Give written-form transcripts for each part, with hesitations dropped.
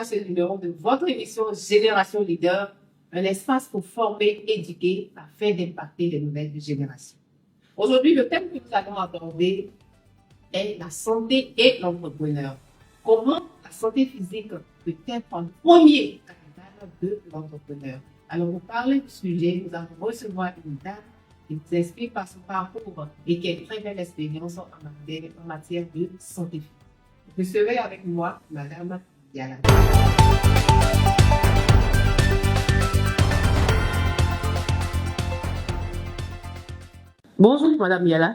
à ce numéro de votre émission Génération Leader, un espace pour former, éduquer, afin d'impacter les nouvelles générations. Aujourd'hui, le thème que nous allons aborder est la santé et l'entrepreneur. Comment la santé physique peut être un premier capital de l'entrepreneur? Alors, pour parler du sujet, nous allons recevoir une dame qui nous explique par son parcours et qui a une très belle expérience en matière de santé physique. Vous serez avec moi, Madame Yala. Bonjour, Madame Yala.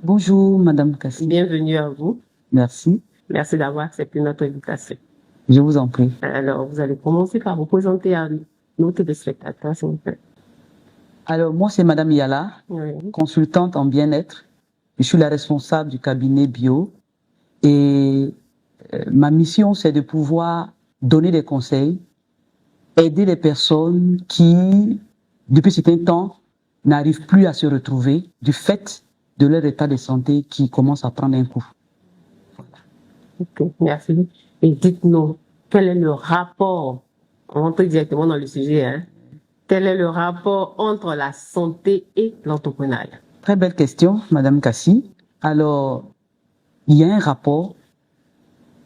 Bonjour, Madame Kassi. Bienvenue à vous. Merci. Merci d'avoir accepté notre invitation. Je vous en prie. Alors, vous allez commencer par vous présenter à nos téléspectateurs, s'il vous plaît. Alors, moi, c'est Madame Yala, Oui. consultante en bien-être. Je suis la responsable du cabinet bio. Et ma mission, c'est de pouvoir donner des conseils, aider les personnes qui, depuis certain temps, n'arrivent plus à se retrouver du fait de leur état de santé qui commence à prendre un coup. Ok, merci. Et dites-nous, quel est le rapport, on rentre directement dans le sujet, hein? Quel est le rapport entre la santé et l'entrepreneuriat? Très belle question, Madame Kassi. Alors, il y a un rapport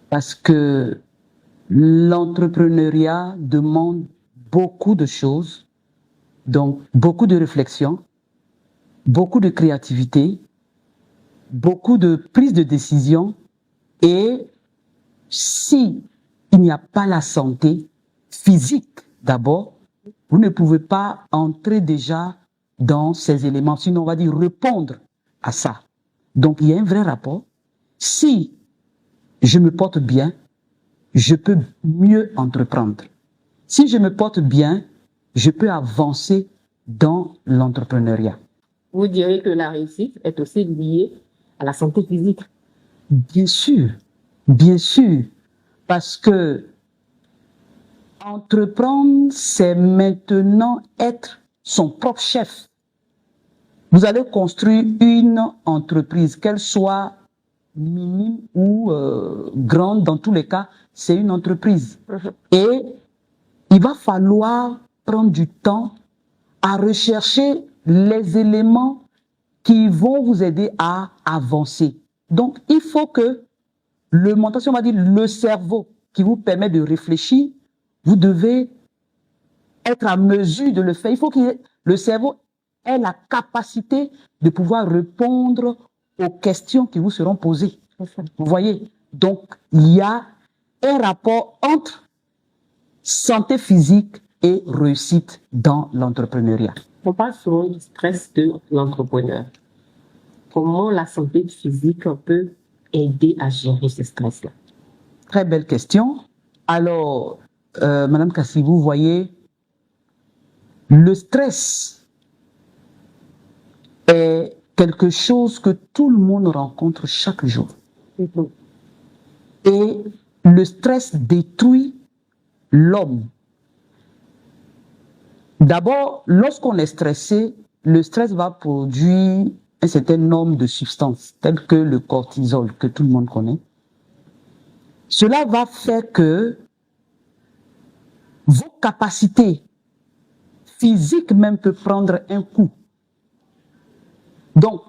parce que l'entrepreneuriat demande beaucoup de choses, donc beaucoup de réflexion, beaucoup de créativité, beaucoup de prise de décision. Et si il n'y a pas la santé physique d'abord, vous ne pouvez pas entrer déjà dans ces éléments, sinon on va dire répondre à ça. Donc il y a un vrai rapport. Si je me porte bien, je peux mieux entreprendre. Si je me porte bien, je peux avancer dans l'entrepreneuriat. Vous direz que la réussite est aussi liée à la santé physique. Bien sûr, parce que entreprendre, c'est maintenant être son propre chef. Vous allez construire une entreprise, qu'elle soit minime ou grande, dans tous les cas, c'est une entreprise. Et il va falloir prendre du temps à rechercher les éléments qui vont vous aider à avancer. Donc, il faut que le mental, on va dire le cerveau qui vous permet de réfléchir, vous devez être à mesure de le faire. Il faut que le cerveau ait la capacité de pouvoir répondre aux questions qui vous seront posées. Vous voyez? Donc, il y a un rapport entre santé physique et réussite dans l'entrepreneuriat. On parle souvent du stress de l'entrepreneur. Comment la santé physique peut aider à gérer ce stress-là? Très belle question. Alors, Madame Kassi, vous voyez, le stress est quelque chose que tout le monde rencontre chaque jour. Et le stress détruit l'homme. D'abord, lorsqu'on est stressé, le stress va produire un certain nombre de substances, telles que le cortisol, que tout le monde connaît. Cela va faire que vos capacités physiques même peuvent prendre un coup. Donc,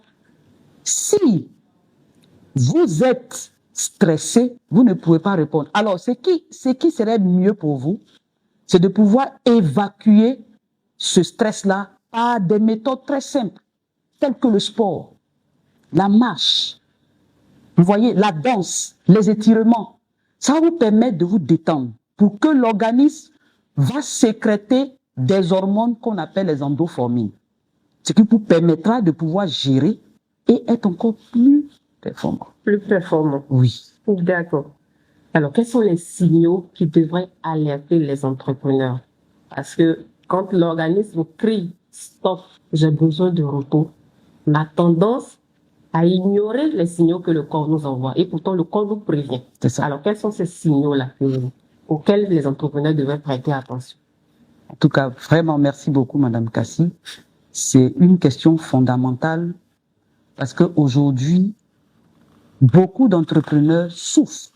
si vous êtes stressé, vous ne pouvez pas répondre. Alors, ce qui serait mieux pour vous, c'est de pouvoir évacuer ce stress-là par des méthodes très simples, telles que le sport, la marche, vous voyez, la danse, les étirements. Ça va vous permettre de vous détendre pour que l'organisme va sécréter des hormones qu'on appelle les endorphines, ce qui vous permettra de pouvoir gérer et être encore plus performant. Plus performant. Oui. D'accord. Alors, quels sont les signaux qui devraient alerter les entrepreneurs? Parce que quand l'organisme crie « stop, j'ai besoin de repos », on a tendance à ignorer les signaux que le corps nous envoie. Et pourtant, le corps nous prévient. C'est ça. Alors, quels sont ces signaux-là auxquels les entrepreneurs devraient prêter attention? En tout cas, vraiment, merci beaucoup, Madame Kassi. C'est une question fondamentale parce qu'aujourd'hui, beaucoup d'entrepreneurs souffrent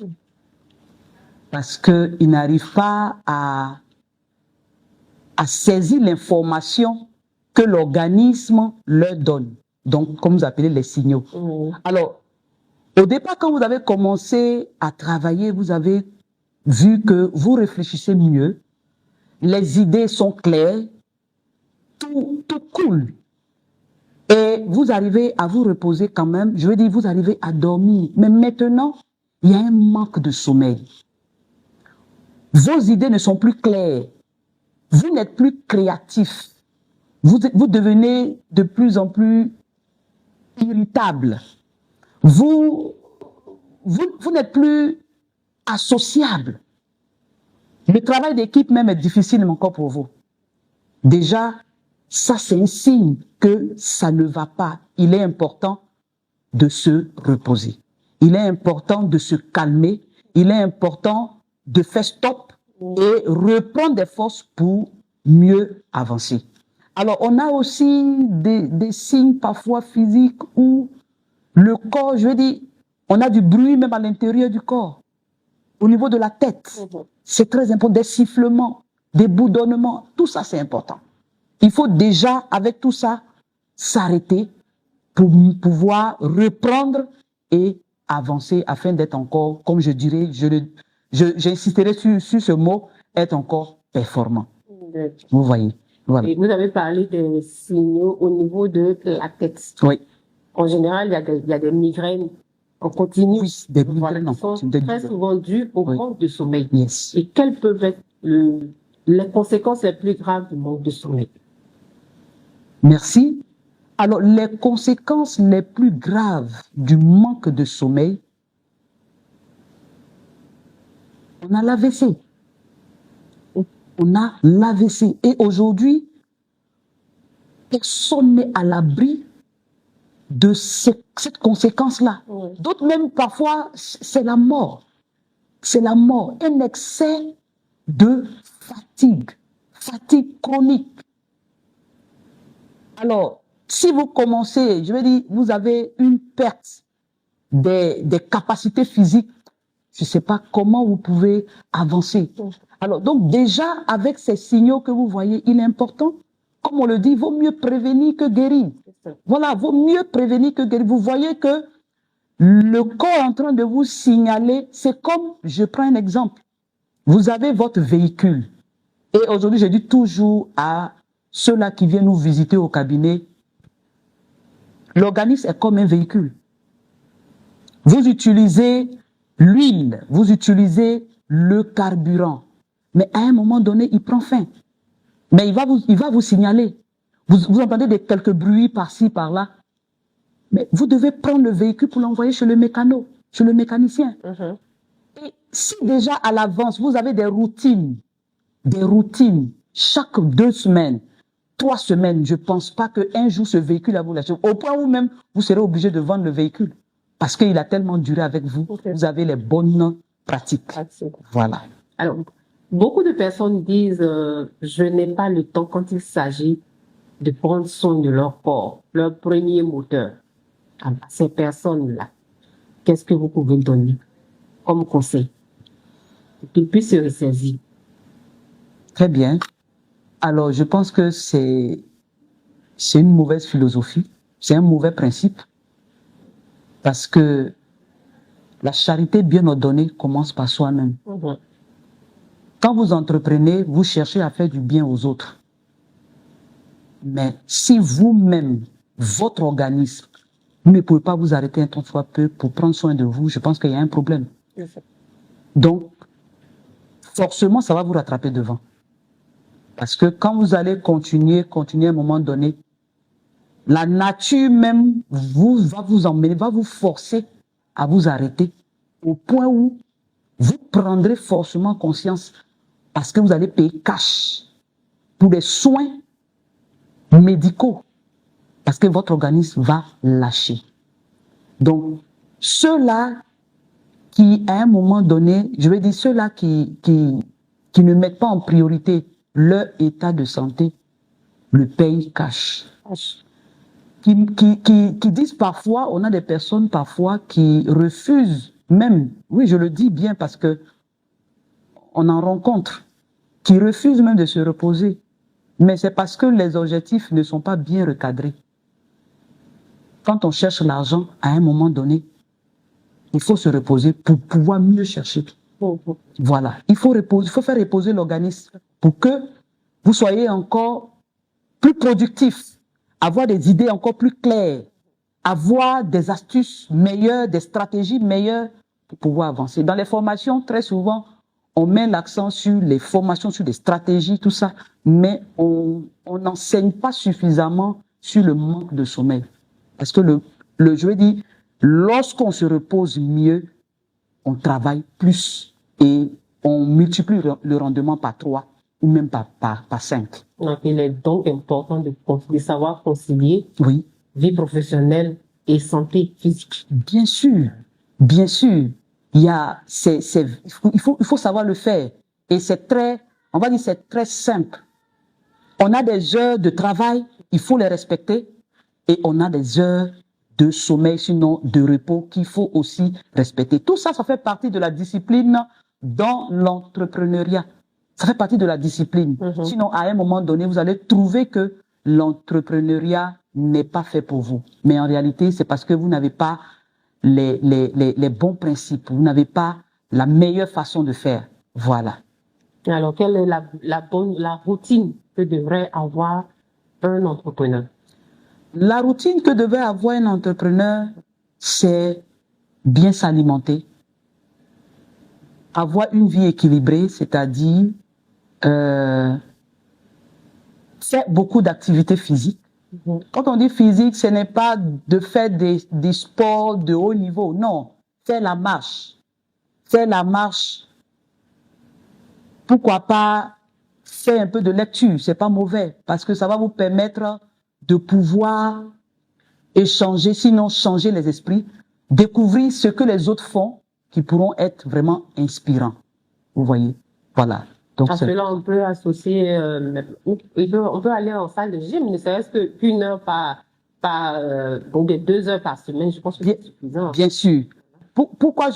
parce qu'ils n'arrivent pas à saisir l'information que l'organisme leur donne. Donc, comme vous appelez les signaux. Alors, au départ, quand vous avez commencé à travailler, vous avez vu que vous réfléchissez mieux, les idées sont claires, tout coule. Et vous arrivez à vous reposer quand même, je veux dire, vous arrivez à dormir. Mais maintenant, il y a un manque de sommeil. Vos idées ne sont plus claires. Vous n'êtes plus créatif. Vous devenez de plus en plus irritable. Vous n'êtes plus associable. Le travail d'équipe même est difficile encore pour vous. Déjà, ça c'est un signe que ça ne va pas. Il est important de se reposer. Il est important de se calmer. Il est important de faire stop et reprendre des forces pour mieux avancer. Alors, on a aussi des signes parfois physiques où le corps, je veux dire, on a du bruit même à l'intérieur du corps, au niveau de la tête. C'est très important, des sifflements, des bourdonnements, tout ça c'est important. Il faut déjà, avec tout ça, s'arrêter pour pouvoir reprendre et avancer afin d'être encore, comme je dirais, j'insisterai sur ce mot, être encore performant. Vous voyez. Voilà. Et vous avez parlé des signaux au niveau de la tête. Oui. En général, il y a des migraines en continu. Oui, des migraines qui sont très souvent dues au manque de sommeil. Yes. Et quelles peuvent être les conséquences les plus graves du manque de sommeil? Merci. Alors, les conséquences les plus graves du manque de sommeil, on a l'AVC. On a l'AVC. Et aujourd'hui, personne n'est à l'abri de cette conséquence-là. D'autres même, parfois, c'est la mort. C'est la mort. Un excès de fatigue chronique. Alors, si vous commencez, je veux dire, vous avez une perte des capacités physiques, je ne sais pas comment vous pouvez avancer. Alors, donc déjà, avec ces signaux que vous voyez, il est important, comme on le dit, il vaut mieux prévenir que guérir. Voilà, il vaut mieux prévenir que guérir. Vous voyez que le corps est en train de vous signaler, c'est comme, je prends un exemple, vous avez votre véhicule. Et aujourd'hui, je dis toujours à ceux-là qui viennent nous visiter au cabinet, l'organisme est comme un véhicule. Vous utilisez l'huile, vous utilisez le carburant. Mais à un moment donné, il prend fin. Mais il va vous signaler. Vous entendez quelques bruits par-ci, par-là. Mais vous devez prendre le véhicule pour l'envoyer chez le mécanicien. Et si déjà à l'avance, vous avez des routines, chaque 2 semaines, 3 semaines, je ne pense pas qu'un jour ce véhicule va vous lâcher. Au point où même, vous serez obligé de vendre le véhicule. Parce qu'il a tellement duré avec vous. Vous avez les bonnes pratiques. Voilà. Alors, beaucoup de personnes disent je n'ai pas le temps quand il s'agit de prendre soin de leur corps, leur premier moteur. À ces personnes-là, qu'est-ce que vous pouvez donner comme conseil pour qu'ils puissent se ressaisir? Très bien. Alors, je pense que c'est une mauvaise philosophie, c'est un mauvais principe, parce que la charité bien ordonnée commence par soi-même. Quand vous entreprenez, vous cherchez à faire du bien aux autres. Mais si vous-même, votre organisme, vous ne pouvez pas vous arrêter un temps soit peu pour prendre soin de vous, je pense qu'il y a un problème. Donc, forcément, ça va vous rattraper devant. Parce que quand vous allez continuer à un moment donné, la nature même va vous emmener, va vous forcer à vous arrêter au point où vous prendrez forcément conscience parce que vous allez payer cash pour des soins médicaux parce que votre organisme va lâcher. Donc, ceux-là qui, à un moment donné, je vais dire ceux-là qui ne mettent pas en priorité leur état de santé, le payent cash. Qui disent parfois, on a des personnes parfois qui refusent même, oui je le dis bien parce que on en rencontre qui refusent même de se reposer. Mais c'est parce que les objectifs ne sont pas bien recadrés. Quand on cherche l'argent, à un moment donné, il faut se reposer pour pouvoir mieux chercher. Voilà. Il faut faire reposer l'organisme pour que vous soyez encore plus productif, avoir des idées encore plus claires, avoir des astuces meilleures, des stratégies meilleures pour pouvoir avancer. Dans les formations, très souvent, on met l'accent sur les formations, sur les stratégies, tout ça, mais on n'enseigne pas suffisamment sur le manque de sommeil. Parce que je veux dire, lorsqu'on se repose mieux, on travaille plus et on multiplie le rendement par 3 ou même par 5. Donc, il est donc important de savoir concilier Oui. vie professionnelle et santé physique. Bien sûr, bien sûr. Il faut savoir le faire. Et c'est on va dire, c'est très simple. On a des heures de travail, il faut les respecter. Et on a des heures de sommeil, sinon de repos, qu'il faut aussi respecter. Tout ça, ça fait partie de la discipline dans l'entrepreneuriat. Ça fait partie de la discipline. Sinon, à un moment donné, vous allez trouver que l'entrepreneuriat n'est pas fait pour vous. Mais en réalité, c'est parce que vous n'avez pas les bons principes. Vous n'avez pas la meilleure façon de faire. Voilà. Alors, quelle est la routine que devrait avoir un entrepreneur? La routine que devait avoir un entrepreneur, c'est bien s'alimenter, avoir une vie équilibrée, c'est-à-dire faire beaucoup d'activités physiques. Quand on dit physique, ce n'est pas de faire des sports de haut niveau, non. Faire la marche. Faire la marche. Pourquoi pas faire un peu de lecture, c'est pas mauvais, parce que ça va vous permettre de pouvoir échanger, sinon changer les esprits, découvrir ce que les autres font, qui pourront être vraiment inspirants. Vous voyez? Voilà. Donc, à cela, on peut associer, on peut aller en salle de gym, ne serait-ce qu'une heure ou 2 heures par semaine, je pense que c'est suffisant. Bien sûr. Pourquoi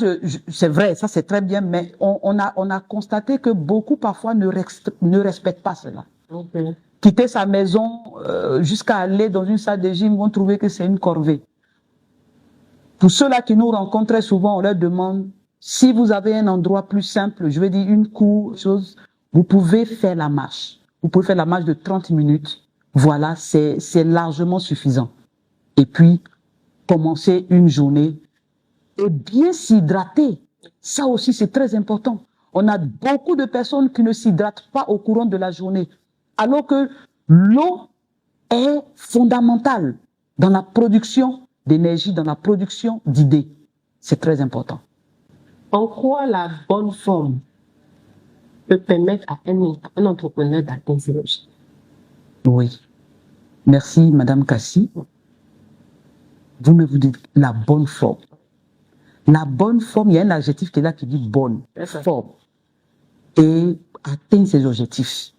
c'est vrai, ça c'est très bien, mais on a constaté que beaucoup parfois ne respectent pas cela. Okay. Quitter sa maison jusqu'à aller dans une salle de gym, vont trouver que c'est une corvée. Pour ceux-là qui nous rencontrent très souvent, on leur demande, si vous avez un endroit plus simple, je veux dire une cour, vous pouvez faire la marche. Vous pouvez faire la marche de 30 minutes. Voilà, c'est largement suffisant. Et puis, commencer une journée et bien s'hydrater. Ça aussi, c'est très important. On a beaucoup de personnes qui ne s'hydratent pas au courant de la journée. Alors que l'eau est fondamentale dans la production d'énergie, dans la production d'idées. C'est très important. En quoi la bonne forme peut permettre à un entrepreneur d'atteindre ses objectifs? Oui. Merci, Madame Kassi. Vous me dites la bonne forme. La bonne forme, il y a un adjectif qui est là qui dit bonne forme. Et atteindre ses objectifs.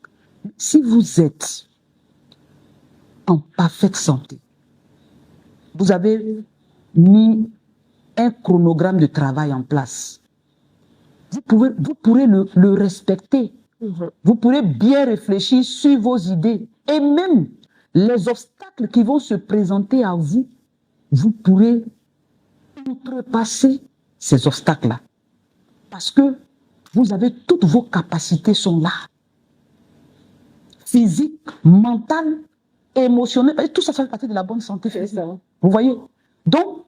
Si vous êtes en parfaite santé, vous avez mis un chronogramme de travail en place, vous pourrez le respecter. Vous pourrez bien réfléchir sur vos idées. Et même les obstacles qui vont se présenter à vous, vous pourrez outrepasser ces obstacles-là. Parce que vous avez toutes vos capacités sont là. Physique, mentale, émotionnelle, tout ça fait partie de la bonne santé physique. Vous voyez? Donc,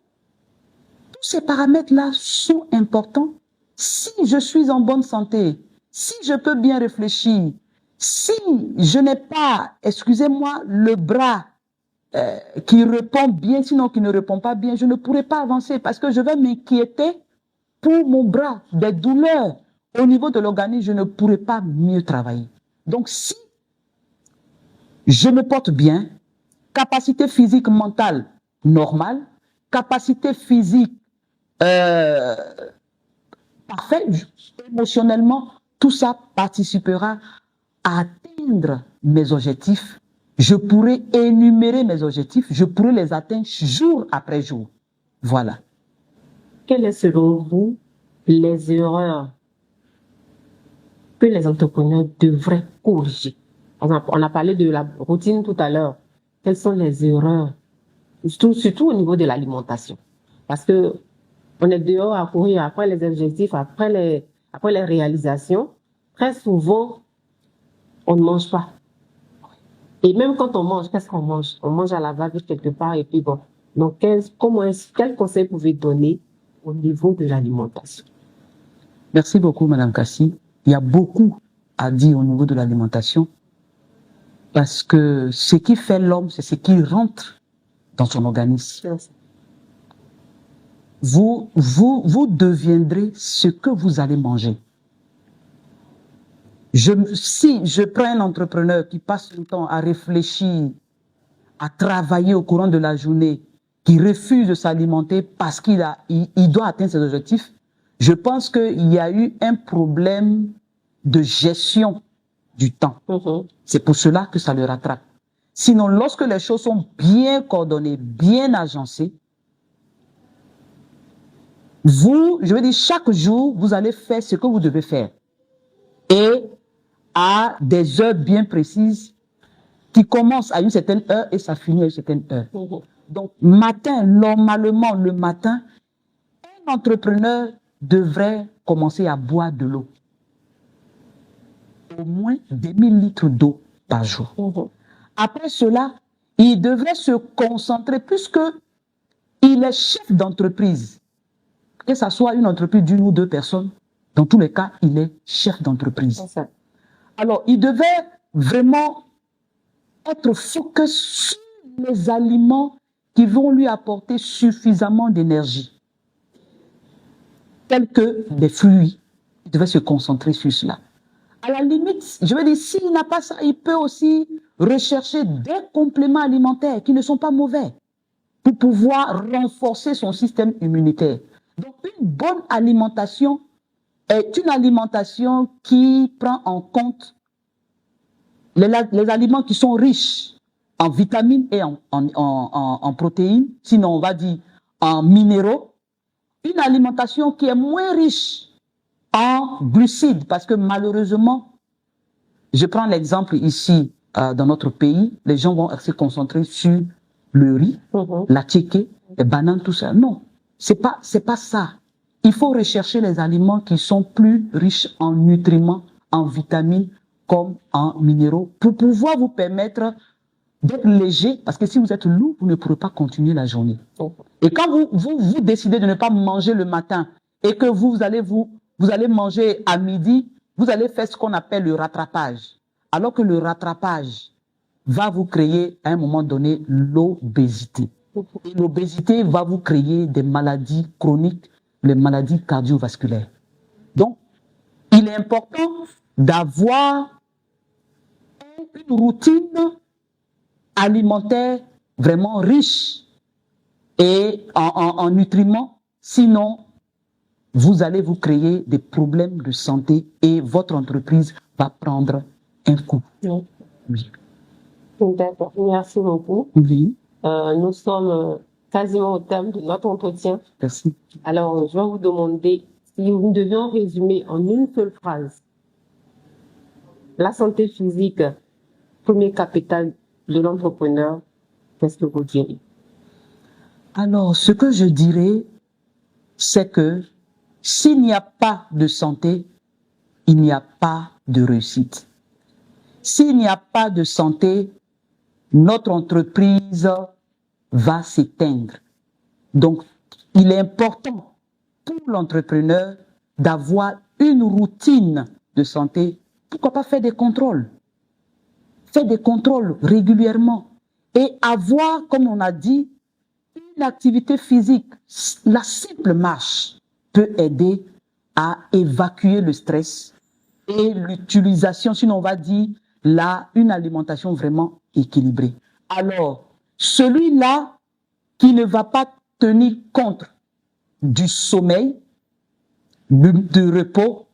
tous ces paramètres-là sont importants. Si je suis en bonne santé, si je peux bien réfléchir, si je n'ai pas, excusez-moi, le bras qui répond bien, sinon qui ne répond pas bien, je ne pourrai pas avancer parce que je vais m'inquiéter pour mon bras, des douleurs au niveau de l'organisme, je ne pourrai pas mieux travailler. Donc, si je me porte bien, capacité physique, mentale normale, capacité physique parfaite, émotionnellement, tout ça participera à atteindre mes objectifs. Je pourrai énumérer mes objectifs, je pourrai les atteindre jour après jour. Voilà. Quelles sont selon vous les erreurs que les entrepreneurs devraient corriger? Par exemple, on a parlé de la routine tout à l'heure. Quelles sont les erreurs, surtout au niveau de l'alimentation? Parce que on est dehors à courir après les objectifs, après les réalisations. Très souvent, on ne mange pas. Et même quand on mange, qu'est-ce qu'on mange? On mange à la va-vite quelque part et puis bon. Donc, quel conseil pouvez-vous donner au niveau de l'alimentation? Merci beaucoup, Madame Kassi. Il y a beaucoup à dire au niveau de l'alimentation parce que ce qui fait l'homme, c'est ce qui rentre dans son organisme. Merci. Vous deviendrez ce que vous allez manger. Si je prends un entrepreneur qui passe son temps à réfléchir, à travailler au courant de la journée, qui refuse de s'alimenter parce qu'il doit atteindre ses objectifs, je pense qu'il y a eu un problème de gestion du temps. C'est pour cela que ça le rattrape. Sinon, lorsque les choses sont bien coordonnées, bien agencées, je veux dire, chaque jour, vous allez faire ce que vous devez faire. Et à des heures bien précises qui commencent à une certaine heure et ça finit à une certaine heure. Donc, normalement, le matin, un entrepreneur devrait commencer à boire de l'eau. Au moins 2000 litres d'eau par jour. Après cela, il devrait se concentrer, puisque il est chef d'entreprise, que ce soit une entreprise d'une ou deux personnes, dans tous les cas, il est chef d'entreprise. Alors, il devait vraiment être focus sur les aliments qui vont lui apporter suffisamment d'énergie, tels que des fruits. Il devait se concentrer sur cela. À la limite, je veux dire, s'il n'a pas ça, il peut aussi rechercher des compléments alimentaires qui ne sont pas mauvais pour pouvoir renforcer son système immunitaire. Donc, une bonne alimentation est une alimentation qui prend en compte les aliments qui sont riches en vitamines et en protéines, sinon on va dire en minéraux. Une alimentation qui est moins riche en glucides, parce que malheureusement, je prends l'exemple ici dans notre pays, les gens vont se concentrer sur le riz, la tchéké, les bananes, tout ça. Non, c'est pas ça. Il faut rechercher les aliments qui sont plus riches en nutriments, en vitamines, comme en minéraux, pour pouvoir vous permettre d'être léger, parce que si vous êtes lourd, vous ne pourrez pas continuer la journée. Et quand vous décidez de ne pas manger le matin et que vous allez manger à midi, vous allez faire ce qu'on appelle le rattrapage. Alors que le rattrapage va vous créer, à un moment donné, l'obésité. Et l'obésité va vous créer des maladies chroniques, les maladies cardiovasculaires. Donc, il est important d'avoir une routine alimentaire vraiment riche et en nutriments. Sinon, vous allez vous créer des problèmes de santé et votre entreprise va prendre un coup. Oui. D'accord, merci beaucoup. Oui. Nous sommes quasiment au terme de notre entretien. Merci. Alors, je vais vous demander si nous devions résumer en une seule phrase la santé physique, premier capital de l'entrepreneur, qu'est-ce que vous direz? Alors, ce que je dirais, c'est que s'il n'y a pas de santé, il n'y a pas de réussite. S'il n'y a pas de santé, notre entreprise va s'éteindre. Donc, il est important pour l'entrepreneur d'avoir une routine de santé. Pourquoi pas faire des contrôles? Faire des contrôles régulièrement et avoir, comme on a dit, une activité physique. La simple marche peut aider à évacuer le stress et l'utilisation, sinon on va dire, une alimentation vraiment équilibrée. Alors, celui-là qui ne va pas tenir compte du sommeil, du repos,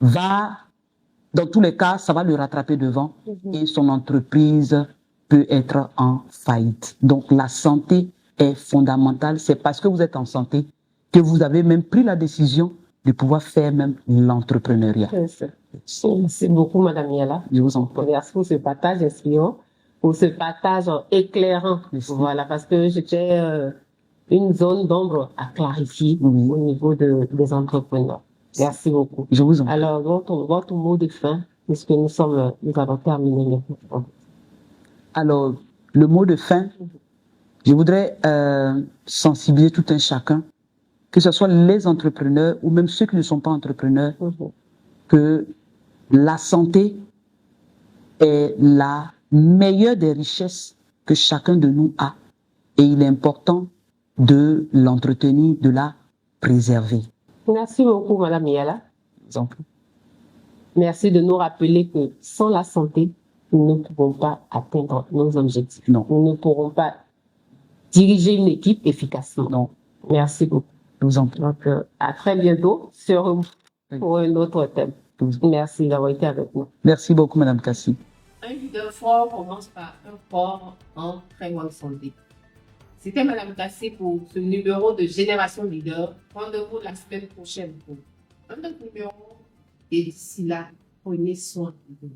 va, dans tous les cas, ça va le rattraper devant et son entreprise peut être en faillite. Donc, la santé est fondamentale. C'est parce que vous êtes en santé que vous avez même pris la décision de pouvoir faire même l'entrepreneuriat. Merci beaucoup, Madame Yala. Je vous en prie. Merci pour ce partage inspirant, pour ce partage éclairant. Merci. Voilà, parce que j'étais une zone d'ombre à clarifier Oui. au niveau des entrepreneurs. Merci beaucoup. Je vous en prie. Alors, votre mot de fin, puisque nous allons terminer maintenant. Alors, le mot de fin, je voudrais sensibiliser tout un chacun, que ce soit les entrepreneurs ou même ceux qui ne sont pas entrepreneurs, que la santé est la meilleure des richesses que chacun de nous a. Et il est important de l'entretenir, de la préserver. Merci beaucoup, Madame Yala. Je vous en prie. Merci de nous rappeler que sans la santé, nous ne pouvons pas atteindre nos objectifs. Non. Nous ne pourrons pas diriger une équipe efficacement. Non. Merci beaucoup. Je vous en prie. Donc, à très bientôt pour un autre thème. Merci d'avoir été avec nous. Merci beaucoup, Madame Kassi. Un leader fort commence par un corps en très bonne santé. C'était Madame Kassi pour ce numéro de Génération Leader. Rendez-vous la semaine prochaine pour un autre numéro. Et d'ici là, prenez soin de vous.